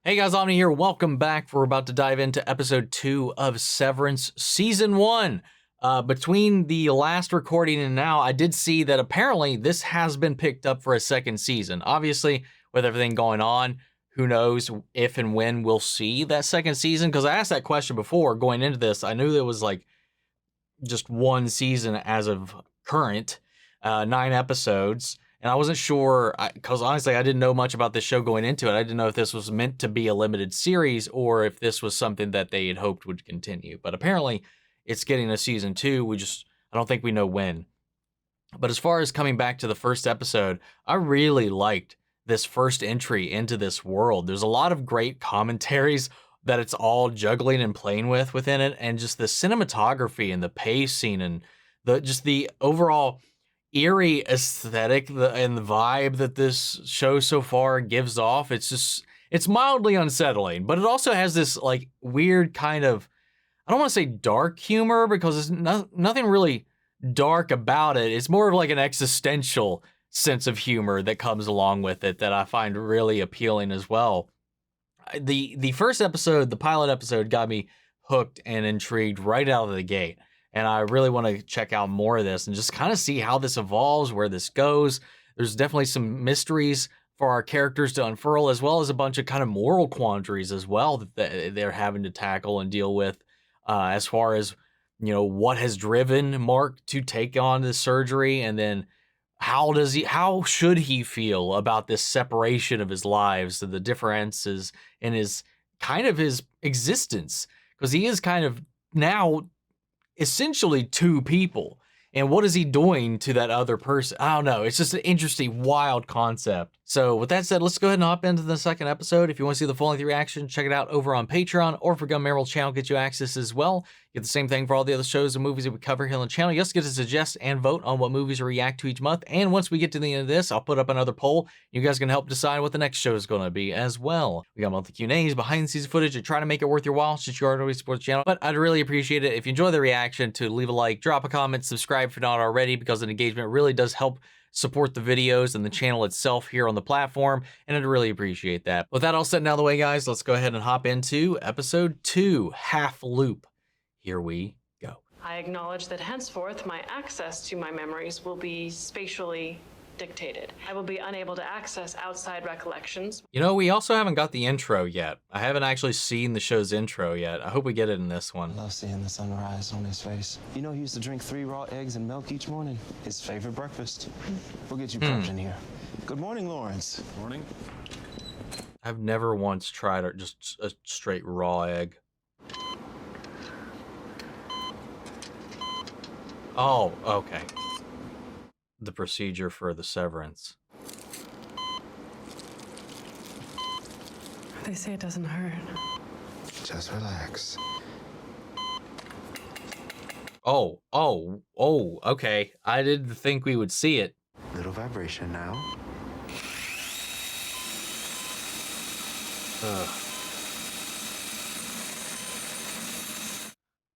Hey guys, Omni here. Welcome back. We're about to dive into episode 2 of Severance season 1. Between the last recording and now, I did see that apparently this has been picked up for a second season. Obviously, with everything going on, who knows if and when we'll see that second season? Because I asked that question before going into this. I knew there was like just one season as of current, 9 episodes. And I wasn't sure, because honestly, I didn't know much about this show going into it. I didn't know if this was meant to be a limited series or if this was something that they had hoped would continue. But apparently, it's getting a season 2. I don't think we know when. But as far as coming back to the first episode, I really liked this first entry into this world. There's a lot of great commentaries that it's all juggling and playing with within it. And just the cinematography and the pacing and the overall eerie aesthetic and the vibe that this show so far gives off. It's mildly unsettling, but it also has this like weird kind of, I don't want to say dark humor because there's nothing really dark about it. It's more of like an existential sense of humor that comes along with it that I find really appealing as well. The first episode, the pilot episode, got me hooked and intrigued right out of the gate. And I really want to check out more of this and just kind of see how this evolves, where this goes. There's definitely some mysteries for our characters to unfurl, as well as a bunch of kind of moral quandaries as well that they're having to tackle and deal with, as far as, you know, what has driven Mark to take on this surgery, and then how should he feel about this separation of his lives and the differences in his existence, because he is kind of now essentially two people. And what is he doing to that other person? I don't know. It's just an interesting, wild concept. So with that said, let's go ahead and hop into the second episode. If you want to see the full-length reaction, check it out over on Patreon, or if Gun Merrill channel gets you access as well. You get the same thing for all the other shows and movies that we cover here on the channel. You also get to suggest and vote on what movies to react to each month. And once we get to the end of this, I'll put up another poll. You guys can help decide what the next show is going to be as well. We got monthly Q&As, behind-the-scenes footage, and try to make it worth your while since you already support the channel. But I'd really appreciate it if you enjoy the reaction to leave a like, drop a comment, subscribe if you're not already, because an engagement really does help support the videos and the channel itself here on the platform, and I'd really appreciate that. With that all set and out of the way, guys, let's go ahead and hop into episode 2, Half Loop. Here we go. I acknowledge that henceforth my access to my memories will be spatially dictated. I will be unable to access outside recollections. You know, we also haven't got the intro yet. I haven't actually seen the show's intro yet. I hope we get it in this one. I love seeing the sunrise on his face. You know, he used to drink 3 raw eggs and milk each morning. His favorite breakfast. We'll get you prepped in here. Good morning, Lawrence. Morning. I've never once tried just a straight raw egg. Oh, okay. The procedure for the severance. They say it doesn't hurt. Just relax. Oh, okay. I didn't think we would see it. Little vibration now.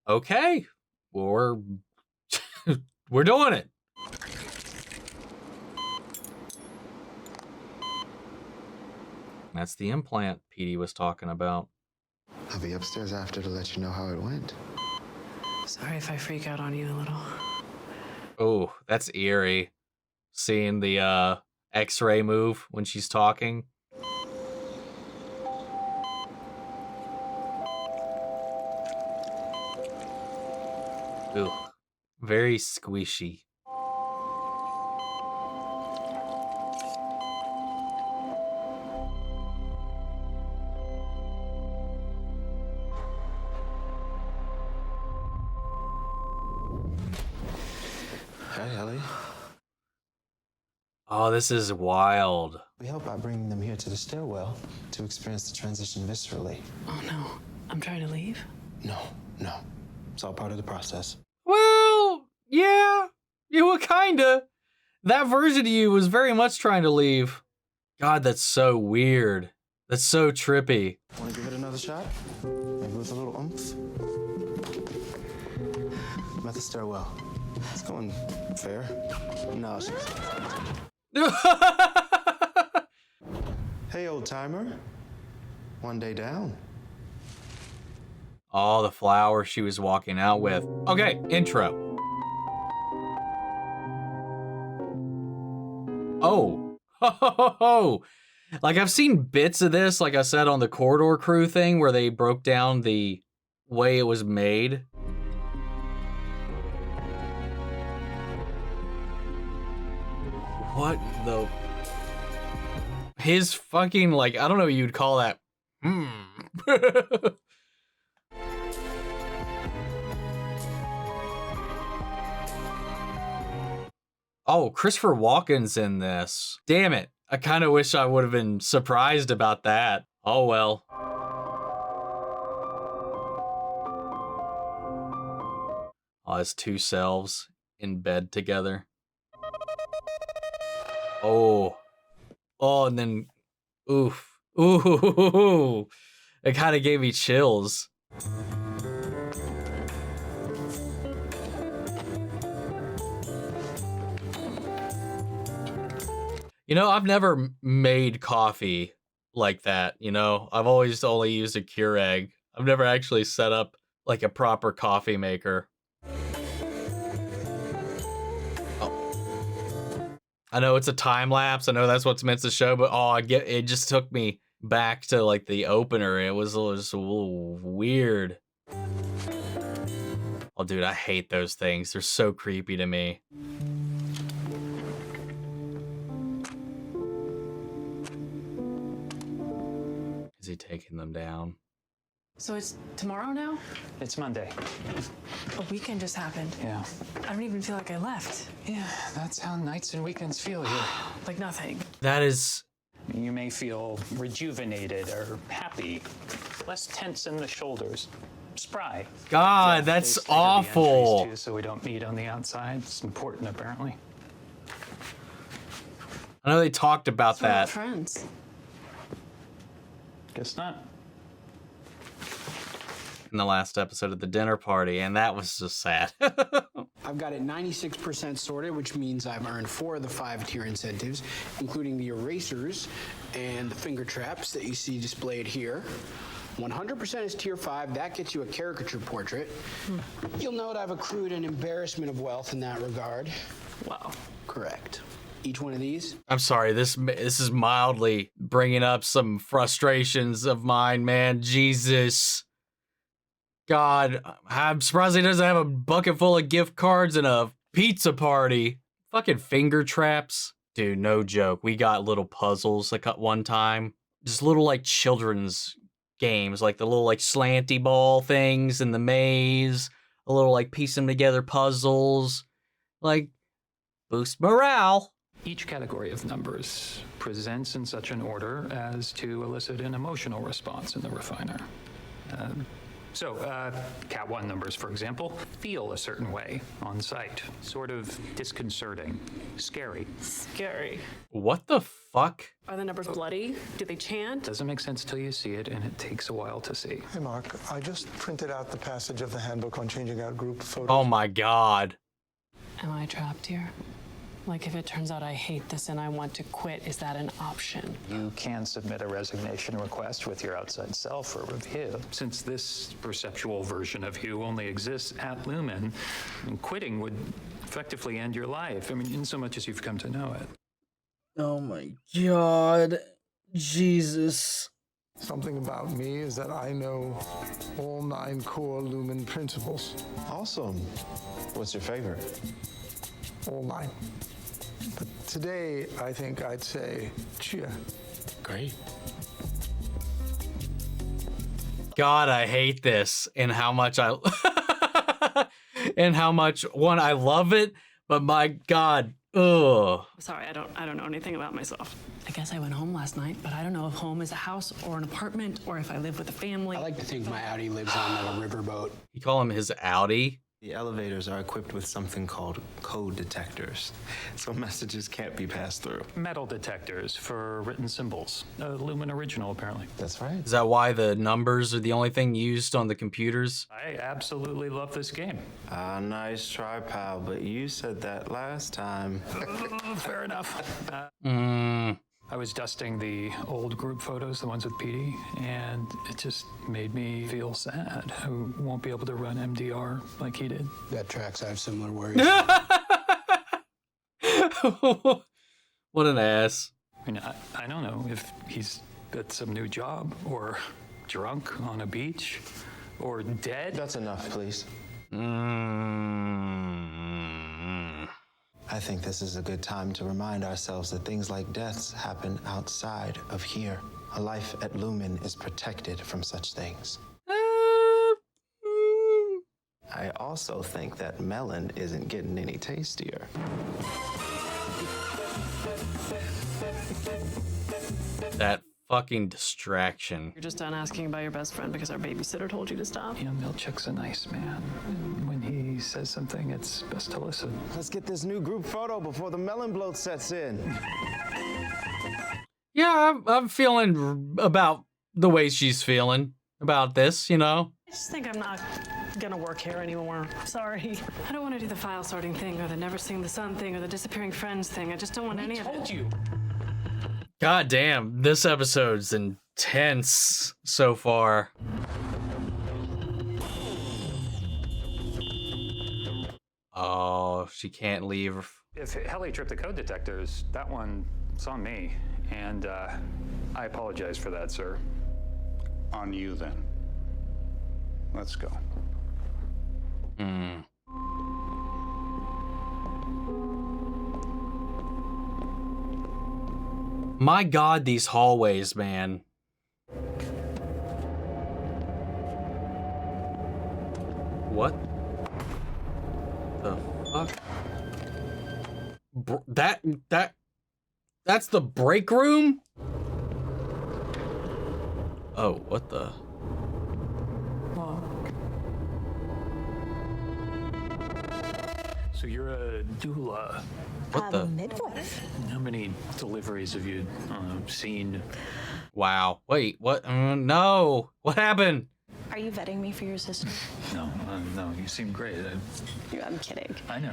Okay. We're doing it. That's the implant Petey was talking about. I'll be upstairs after to let you know how it went. Sorry if I freak out on you a little. Oh, that's eerie. Seeing the X-ray move when she's talking. Ooh, very squishy. Hey, Helly. Oh, this is wild. We help by bringing them here to the stairwell to experience the transition viscerally. Oh no, I'm trying to leave? No. It's all part of the process. Well, yeah, you were kinda. That version of you was very much trying to leave. God, that's so weird. That's so trippy. Want to give it another shot? Maybe with a little oomph? I'm at the stairwell. It's going fair. No, Hey, old timer. One day down. All the flowers she was walking out with. Okay, intro. Oh. Ho, ho, ho, ho. Like, I've seen bits of this, like I said, on the Corridor Crew thing, where they broke down the way it was made. What the... His fucking, like, I don't know what you'd call that. Oh, Christopher Walken's in this. Damn it. I kind of wish I would have been surprised about that. Oh, well. Oh, it's two selves in bed together. Oh. Oh, and then, oof. Ooh. It kind of gave me chills. You know, I've never made coffee like that, you know? I've always only used a Keurig. I've never actually set up like a proper coffee maker. Oh. I know it's a time lapse. I know that's what's meant to show, but it just took me back to like the opener. It was a little weird. Oh, dude, I hate those things. They're so creepy to me. Is he taking them down? So it's tomorrow now? It's Monday. A weekend just happened. Yeah. I don't even feel like I left. Yeah, that's how nights and weekends feel here. Like nothing. That is... You may feel rejuvenated or happy, less tense in the shoulders, spry. God, that's awful. Too, so we don't meet on the outside. It's important, apparently. I know they talked about So we're not that. friends. Guess not. In the last episode of the dinner party, and that was just sad. I've got it 96% sorted, which means I've earned 4 of the 5 tier incentives, including the erasers and the finger traps that you see displayed here. 100% is tier 5. That gets you a caricature portrait. You'll note I've accrued an embarrassment of wealth in that regard. Wow. Correct. Each one of these. I'm sorry, this is mildly bringing up some frustrations of mine, man. Jesus. God, I'm surprised he doesn't have a bucket full of gift cards and a pizza party. Fucking finger traps. Dude, no joke. We got little puzzles like at one time. Just little like children's games, like the little like slanty ball things in the maze. A little like piece them together puzzles. Like, boost morale. Each category of numbers presents in such an order as to elicit an emotional response in the refiner. Cat 1 numbers, for example, feel a certain way on sight. Sort of disconcerting, scary. Scary. What the fuck? Are the numbers bloody? Do they chant? Doesn't make sense till you see it, and it takes a while to see. Hey, Mark, I just printed out the passage of the handbook on changing out group photos. Oh my God. Am I trapped here? Like, if it turns out I hate this and I want to quit, is that an option? You can submit a resignation request with your outside self for review. Since this perceptual version of you only exists at Lumen, quitting would effectively end your life. I mean, in so much as you've come to know it. Oh my God. Jesus. Something about me is that I know all 9 core Lumen principles. Awesome. What's your favorite? All 9. But today, I think I'd say cheer. Great. God, I hate this and how much I and how much one I love it, but my God, ugh. Sorry, I don't know anything about myself. I guess I went home last night, but I don't know if home is a house or an apartment or if I live with a family. I like to think my Audi lives on a riverboat. You call him his Audi? The elevators are equipped with something called code detectors, so messages can't be passed through. Metal detectors for written symbols. Lumen original, apparently. That's right. Is that why the numbers are the only thing used on the computers? I absolutely love this game. Nice try, pal, but you said that last time. Fair enough. I was dusting the old group photos, the ones with Petey, and it just made me feel sad. I won't be able to run MDR like he did. That tracks. I have similar worries. What an ass. I mean, I don't know if he's got some new job, or drunk on a beach, or dead. That's enough, please. I think this is a good time to remind ourselves that things like deaths happen outside of here. A life at Lumen is protected from such things. I also think that melon isn't getting any tastier. That fucking distraction. You're just done asking about your best friend because our babysitter told you to stop? You know, Milchick's a nice man. And when he says something, it's best to listen. Let's get this new group photo before the melon bloat sets in. Yeah, I'm feeling about the way she's feeling about this, you know? I just think I'm not gonna work here anymore. Sorry. I don't want to do the file sorting thing, or the never seeing the sun thing, or the disappearing friends thing. I just don't want any of it. I told you. God damn, this episode's intense so far. Oh, she can't leave. If Helly tripped the code detectors, that one's on me. And I apologize for that, sir. On you, then. Let's go. My God, these hallways, man. What the fuck? That's the break room? Oh, what the? So you're a doula. What the? Midwife. How many deliveries have you seen? Wow. Wait, what? No. What happened? Are you vetting me for your sister? No, no, you seem great. I'm kidding. I know.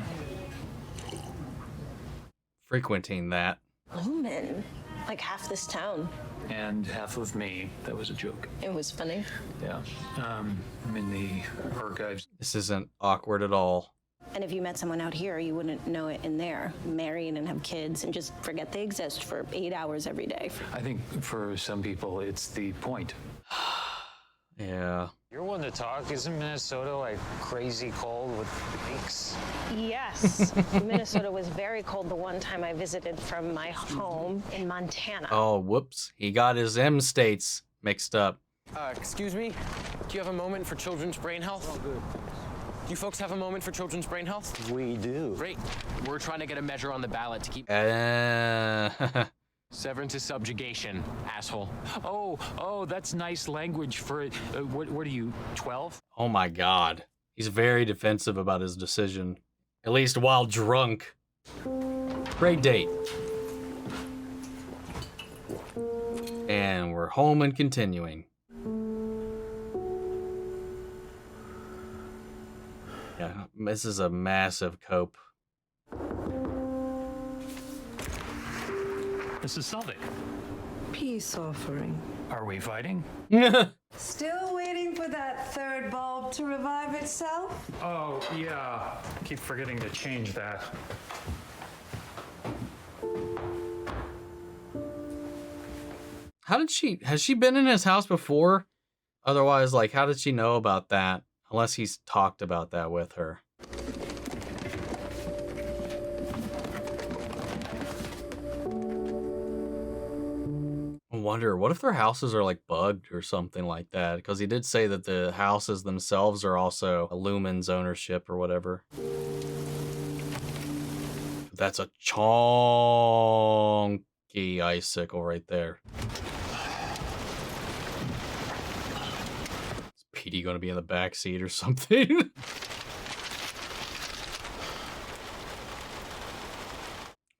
Frequenting that. Lumen. Like half this town. And half of me. That was a joke. It was funny. Yeah. I'm in the archives. This isn't awkward at all. And if you met someone out here, you wouldn't know it in there. Married and have kids and just forget they exist for 8 hours every day. I think for some people, it's the point. Yeah. You're one to talk. Isn't Minnesota like crazy cold with leaks? Yes. Minnesota was very cold the one time I visited from my home in Montana. Oh, whoops. He got his M states mixed up. Excuse me? Do you have a moment for children's brain health? Oh, good. Do you folks have a moment for children's brain health? We do. Great. We're trying to get a measure on the ballot to keep... Severance is subjugation, asshole. Oh, that's nice language for it. What are you, 12? Oh my God. He's very defensive about his decision. At least while drunk. Great date. And we're home and continuing. Yeah, this is a massive cope. This is Selvig. Peace offering. Are we fighting? Still waiting for that third bulb to revive itself? Oh, yeah. Keep forgetting to change that. Has she been in his house before? Otherwise, like, how did she know about that? Unless he's talked about that with her. I wonder, what if their houses are like bugged or something like that? Because he did say that the houses themselves are also a Lumen's ownership or whatever. That's a chonky icicle right there. Is Petey gonna be in the back seat or something?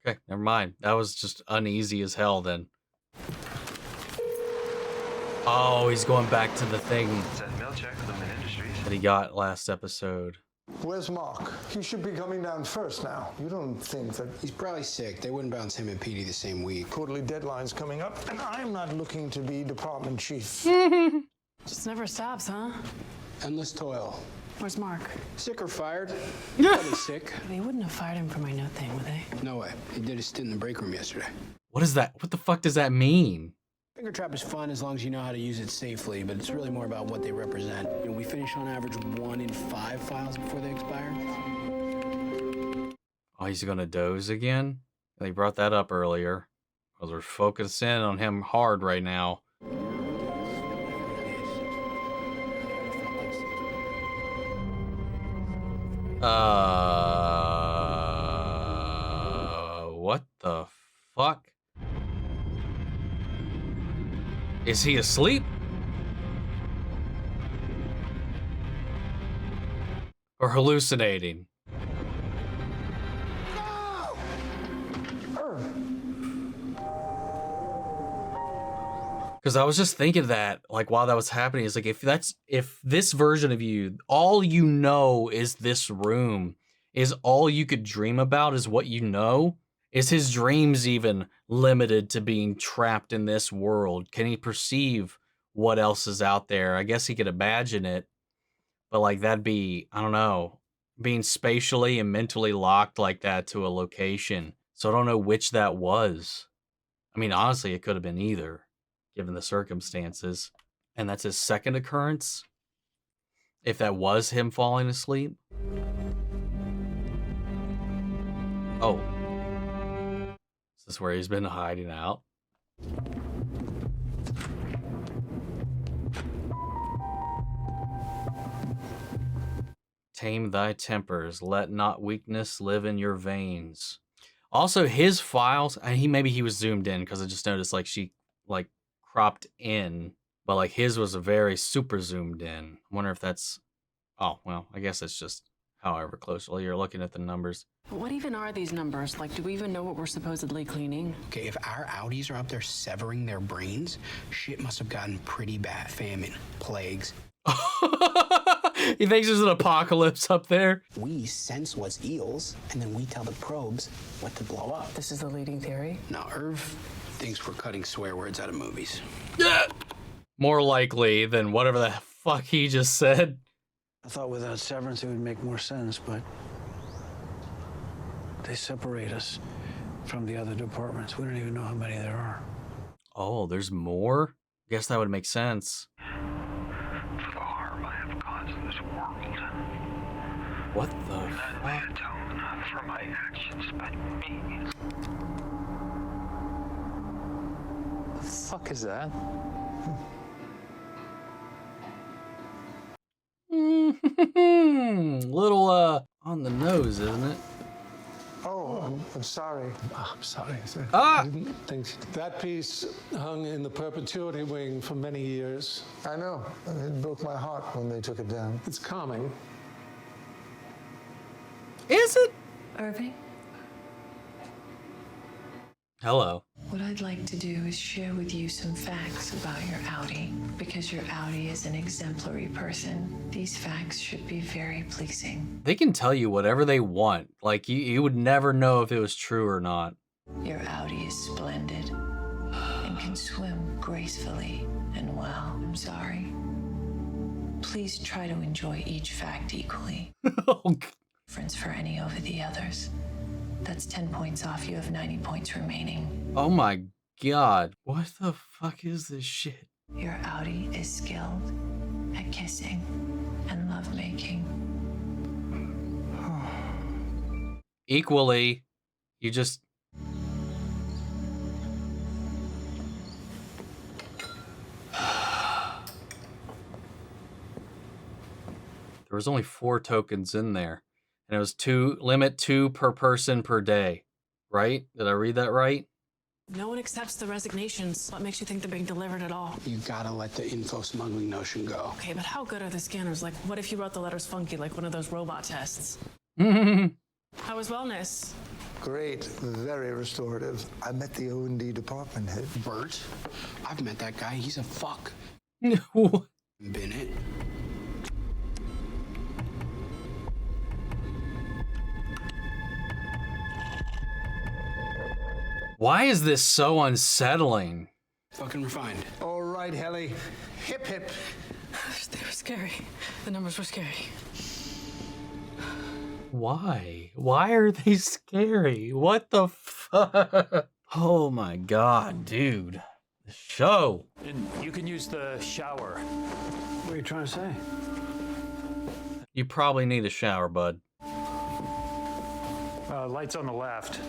Okay, never mind. That was just uneasy as hell then. Oh, he's going back to the thing that he got last episode. Where's Mark? He should be coming down first now. You don't think that... He's probably sick. They wouldn't bounce him and Petey the same week. Quarterly deadline's coming up, and I'm not looking to be department chief. Just never stops, huh? Endless toil. Where's Mark? Sick or fired? Probably sick. They wouldn't have fired him for my note thing, would they? No way. He did a stint in the break room yesterday. What is that? What the fuck does that mean? Finger trap is fun as long as you know how to use it safely, but it's really more about what they represent. You know, we finish on average 1 in 5 files before they expire. Oh, he's gonna doze again? They brought that up earlier. Because we're focusing on him hard right now. What the fuck? Is he asleep? Or hallucinating? Because I was just thinking that, like, while that was happening, it's like, if this version of you, all you know is this room, is all you could dream about is what you know, is his dreams even limited to being trapped in this world? Can he perceive what else is out there? I guess he could imagine it, but like that'd be, I don't know, being spatially and mentally locked like that to a location. So I don't know which that was. I mean, honestly, it could have been either, given the circumstances. And that's his second occurrence? If that was him falling asleep? Oh. Is this where he's been hiding out? Tame thy tempers, let not weakness live in your veins. Also, his files, and maybe he was zoomed in because I just noticed like she like cropped in, but like his was a very super zoomed in. I wonder if that's, oh, well, I guess it's just however closely you're looking at the numbers. What even are these numbers? Like, do we even know what we're supposedly cleaning? Okay, if our Audis are up there severing their brains, shit must have gotten pretty bad. Famine, plagues. He thinks there's an apocalypse up there. We sense what's eels, and then we tell the probes what to blow up. This is the leading theory? No, Irv thinks we're cutting swear words out of movies. More likely than whatever the fuck he just said. I thought without severance it would make more sense, but they separate us from the other departments. We don't even know how many there are. Oh, there's more? Guess that would make sense. For the harm I have caused this world. What the fuck? May atone for my actions, but me. The fuck is that? Little on the nose, isn't it? Oh, I'm sorry. I'm sorry. Ah! I didn't think that piece hung in the perpetuity wing for many years. I know. It broke my heart when they took it down. It's calming. Is it? Irving, Hello. What I'd like to do is share with you some facts about your Audi. Because your Audi is an exemplary person, these facts should be very pleasing. They can tell you whatever they want. Like, you would never know if it was true or not. Your Audi is splendid and can swim gracefully and well. I'm sorry. Please try to enjoy each fact equally. Difference for any over the others. That's 10 points off. You have 90 points remaining. Oh my god. What the fuck is this shit? Your Audi is skilled at kissing and lovemaking. Equally, you just... There was only 4 tokens in there. And it was limit 2 per person per day, right? Did I read that right? No one accepts the resignations. What makes you think they're being delivered at all? You gotta let the info smuggling notion go. Okay, but how good are the scanners? Like, what if you wrote the letters funky, like one of those robot tests? How was wellness? Great, very restorative. I met the O&D department head. Bert? I've met that guy. He's a fuck. No. Been it. Why is this so unsettling? Fucking refined. All right, Helly. Hip, hip. They were scary. The numbers were scary. Why? Why are they scary? What the fuck? Oh my god, dude. The show. And you can use the shower. What are you trying to say? You probably need a shower, bud. Lights on the left.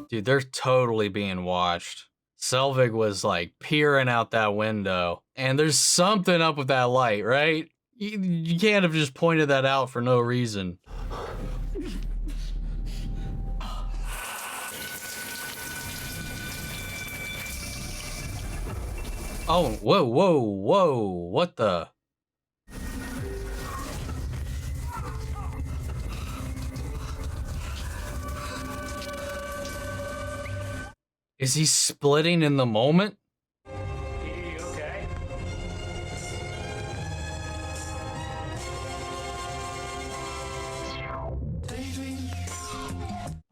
Dude, they're totally being watched. Selvig was like peering out that window, and there's something up with that light, right? You can't have just pointed that out for no reason. Oh, whoa, whoa, whoa, what the? Is he splitting in the moment? Okay.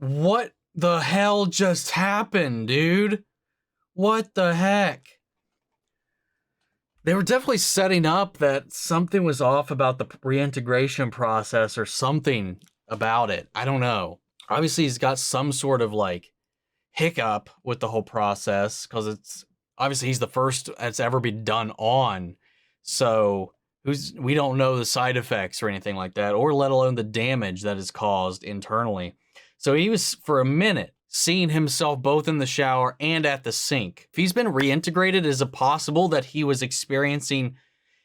What the hell just happened, dude? What the heck? They were definitely setting up that something was off about the reintegration process or something about it. I don't know. Obviously, he's got some sort of like hiccup with the whole process because it's obviously he's the first that's ever been done on. So we don't know the side effects or anything like that, or let alone the damage that is caused internally. So he was, for a minute, seeing himself both in the shower and at the sink. If he's been reintegrated, is it possible that he was experiencing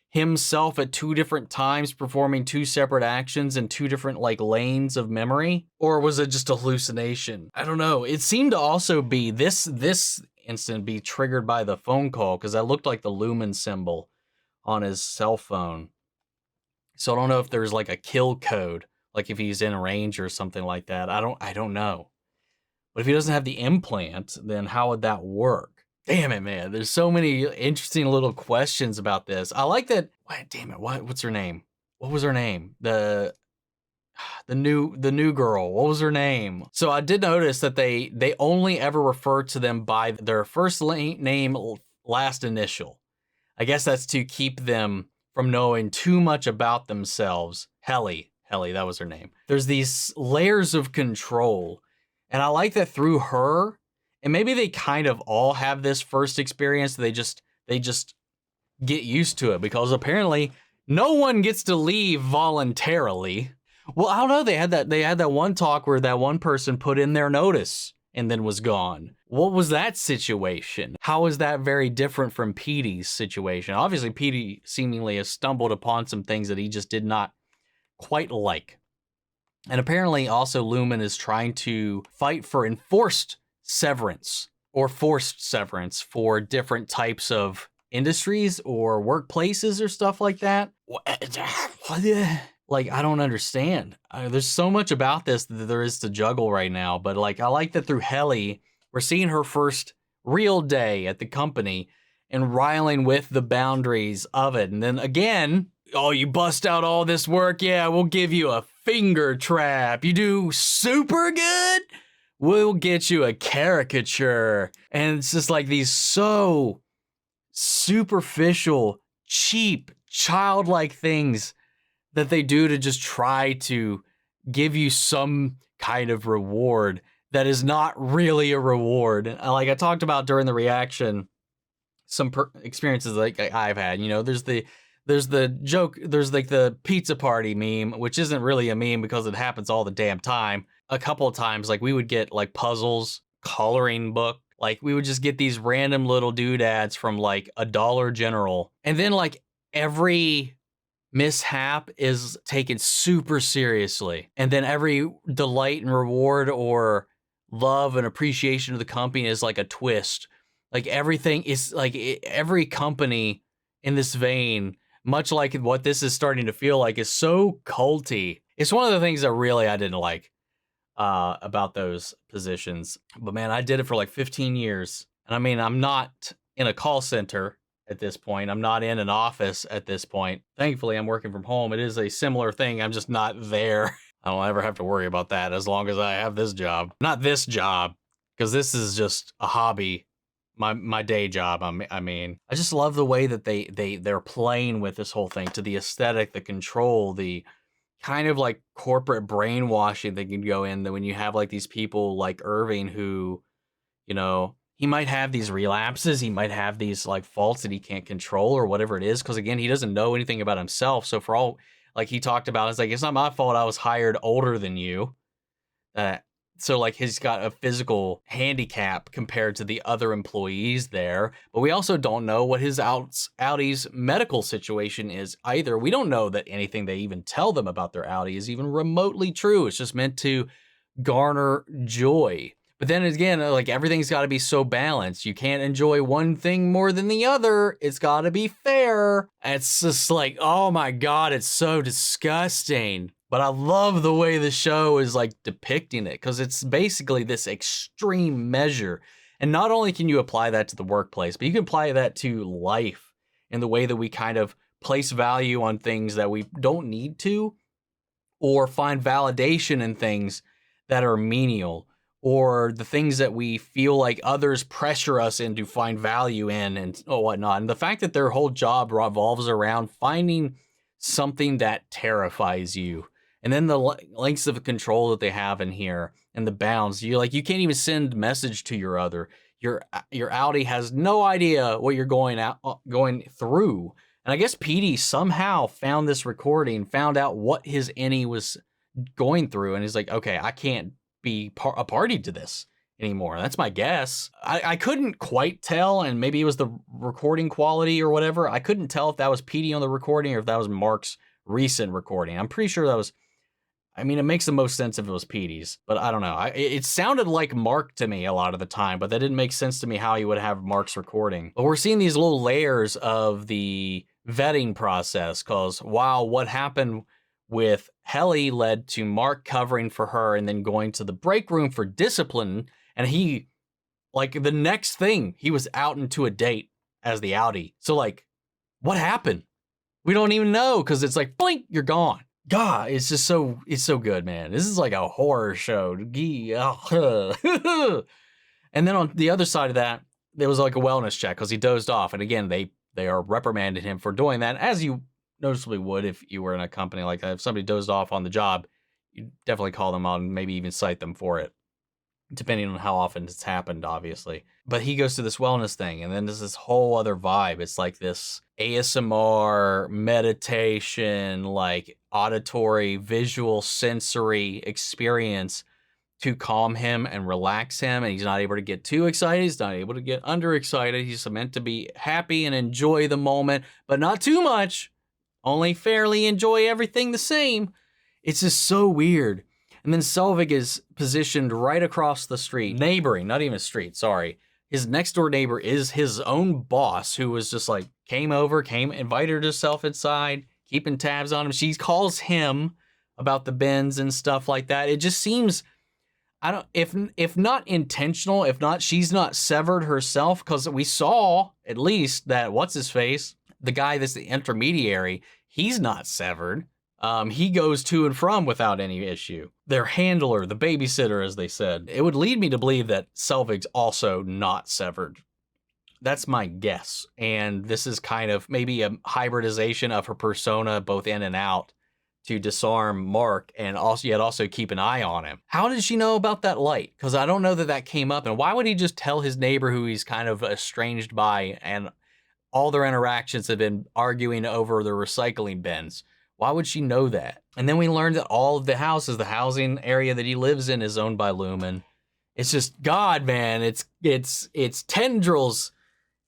himself at two different times, performing two separate actions in two different like lanes of memory? Or was it just a hallucination? I don't know. It seemed to also be this instant be triggered by the phone call, because that looked like the lumen symbol on his cell phone. So I don't know if there's like a kill code, like if he's in range or something like that. I don't know. But if he doesn't have the implant, then how would that work? Damn it, man. There's so many interesting little questions about this. I like that. Damn it. What's her name? What was her name? The new girl. What was her name? So I did notice that they only ever refer to them by their first name, last initial. I guess that's to keep them from knowing too much about themselves. Helly, that was her name. There's these layers of control. And I like that through her, and maybe they kind of all have this first experience. They just get used to it, because apparently no one gets to leave voluntarily. Well, I don't know. They had that one talk where that one person put in their notice and then was gone. What was that situation? How is that very different from Petey's situation? Obviously, Petey seemingly has stumbled upon some things that he just did not quite like. And apparently also Lumen is trying to fight for enforced severance or forced severance for different types of industries or workplaces or stuff like that. Like, I don't understand. There's so much about this that there is to juggle right now. But like, I like that through Helly, we're seeing her first real day at the company and riling with the boundaries of it. And then again, oh, you bust out all this work? Yeah, we'll give you a finger trap. You do super good? We'll get you a caricature. And it's just like these so superficial, cheap, childlike things that they do to just try to give you some kind of reward that is not really a reward. Like I talked about during the reaction, some experiences like I've had, you know, there's the joke, there's like the pizza party meme, which isn't really a meme because it happens all the damn time. A couple of times, like we would get like puzzles, coloring book, like we would just get these random little doodads from like a Dollar General. And then like every mishap is taken super seriously. And then every delight and reward or love and appreciation of the company is like a twist. Like everything is like every company in this vein, much like what this is starting to feel like, is so culty. It's one of the things that really I didn't like about those positions. But man, I did it for like 15 years. And I mean, I'm not in a call center at this point. I'm not in an office at this point. Thankfully, I'm working from home. It is a similar thing. I'm just not there. I don't ever have to worry about that as long as I have this job. Not this job, because this is just a hobby. My day job, I mean. I just love the way that they're playing with this whole thing, to the aesthetic, the control, the kind of like corporate brainwashing that can go in, that when you have like these people like Irving who, you know, he might have these relapses, he might have these like faults that he can't control or whatever it is, because again, he doesn't know anything about himself. So for all, like he talked about, it's like, it's not my fault I was hired older than you. So like he's got a physical handicap compared to the other employees there. But we also don't know what his Audi's medical situation is either. We don't know that anything they even tell them about their Audi is even remotely true. It's just meant to garner joy. But then again, like everything's got to be so balanced. You can't enjoy one thing more than the other. It's got to be fair. It's just like, oh my God, it's so disgusting. But I love the way the show is like depicting it, because it's basically this extreme measure. And not only can you apply that to the workplace, but you can apply that to life in the way that we kind of place value on things that we don't need to, or find validation in things that are menial, or the things that we feel like others pressure us in to find value in and whatnot. And the fact that their whole job revolves around finding something that terrifies you. And then the lengths of control that they have in here and the bounds, you can't even send message to your other. Your Audi has no idea what you're going through. And I guess Petey somehow found this recording, found out what his innie was going through, and he's like, okay, I can't be a party to this anymore. That's my guess. I couldn't quite tell, and maybe it was the recording quality or whatever. I couldn't tell if that was Petey on the recording or if that was Mark's recent recording. I'm pretty sure that was, I mean, it makes the most sense if it was Petey's, but I don't know. It sounded like Mark to me a lot of the time, but that didn't make sense to me how he would have Mark's recording. But we're seeing these little layers of the vetting process, because while what happened with Helly led to Mark covering for her and then going to the break room for discipline, and he, like, the next thing, he was out into a date as the Audi. So, like, what happened? We don't even know, because it's like, blink, you're gone. God, it's just so, it's so good, man. This is like a horror show. And then on the other side of that, there was like a wellness check because he dozed off. And again, they are reprimanding him for doing that, as you noticeably would if you were in a company like that. If somebody dozed off on the job, you definitely call them on, maybe even cite them for it, depending on how often it's happened, obviously. But he goes to this wellness thing, and then there's this whole other vibe. It's like this ASMR, meditation, like auditory, visual, sensory experience to calm him and relax him. And he's not able to get too excited. He's not able to get underexcited. He's meant to be happy and enjoy the moment, but not too much. Only fairly enjoy everything the same. It's just so weird. And then Selvig is positioned right across the street, neighboring, not even a street, sorry. His next door neighbor is his own boss, who was just like, invited herself inside, keeping tabs on him. She calls him about the bins and stuff like that. It just seems, if not intentional, if not, she's not severed herself, because we saw at least that, what's his face? The guy that's the intermediary, he's not severed. He goes to and from without any issue. Their handler, the babysitter, as they said. It would lead me to believe that Selvig's also not severed. That's my guess. And this is kind of maybe a hybridization of her persona, both in and out, to disarm Mark and also keep an eye on him. How did she know about that light? Because I don't know that came up. And why would he just tell his neighbor who he's kind of estranged by, and all their interactions have been arguing over the recycling bins? Why would she know that? And then we learned that all of the houses, the housing area that he lives in, is owned by Lumen. It's just, God, man, it's tendrils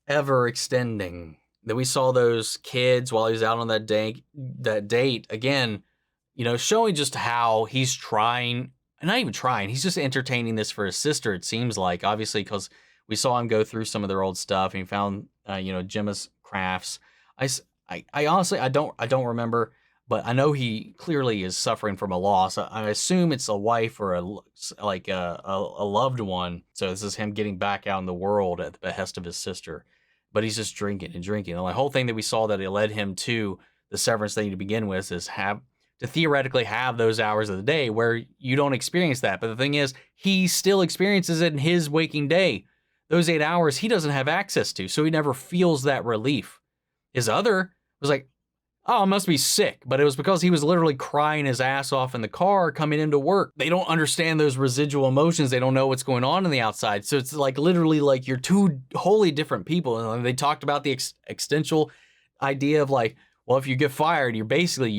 ever extending. That we saw those kids while he was out on that date again, showing just how he's trying, not even trying, he's just entertaining this for his sister, it seems like, obviously, because we saw him go through some of their old stuff and he found, Gemma's crafts. I honestly, I don't remember, but I know he clearly is suffering from a loss. I assume it's a wife or a loved one. So this is him getting back out in the world at the behest of his sister. But he's just drinking and drinking. And the whole thing that we saw that it led him to the severance thing to begin with is to theoretically have those hours of the day where you don't experience that. But the thing is, he still experiences it in his waking day. Those 8 hours he doesn't have access to, so he never feels that relief. His other was like, oh, I must be sick. But it was because he was literally crying his ass off in the car coming into work. They don't understand those residual emotions. They don't know what's going on the outside. So it's like literally like you're two wholly different people. And they talked about the existential idea of like, well, if you get fired, you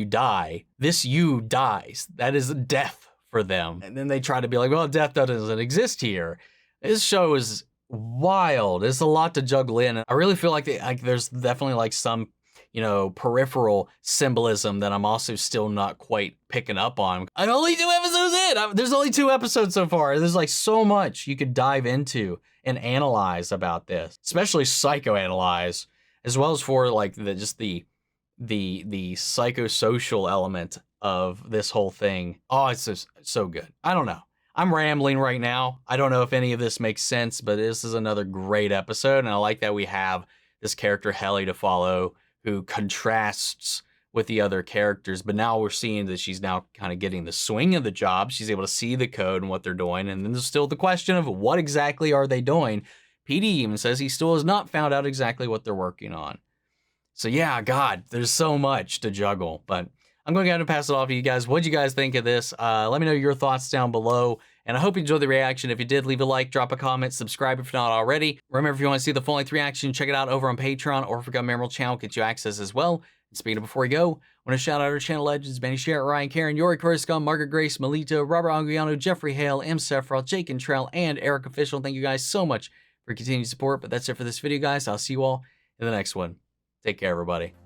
die. This you dies. That is death for them. And then they try to be like, well, death doesn't exist here. This show is wild. There's a lot to juggle in. I really feel like there's definitely like some, peripheral symbolism that I'm also still not quite picking up on. I'm only 2 episodes in. There's only 2 episodes so far. There's like so much you could dive into and analyze about this, especially psychoanalyze, as well as for like the psychosocial element of this whole thing. Oh, it's just so good. I don't know. I'm rambling right now. I don't know if any of this makes sense, but this is another great episode. And I like that we have this character Helly to follow who contrasts with the other characters. But now we're seeing that she's now kind of getting the swing of the job. She's able to see the code and what they're doing. And then there's still the question of what exactly are they doing? PD even says he still has not found out exactly what they're working on. So yeah, God, there's so much to juggle, but I'm going to go ahead and pass it off to you guys. What'd you guys think of this? Let me know your thoughts down below, and I hope you enjoyed the reaction. If you did, leave a like, drop a comment, subscribe if not already. Remember, if you want to see the full-length reaction, check it out over on Patreon, or if we got Memorable Channel, get you access as well. And speaking of before we go, I want to shout out our channel legends, Benny Sherritt, Ryan Karen, Yori Coruscant, Margaret Grace, Melito, Robert Anguiano, Jeffrey Hale, M. Sephiroth, Jake and Trell, and Eric Official. Thank you guys so much for continued support, but that's it for this video, guys. I'll see you all in the next one. Take care, everybody.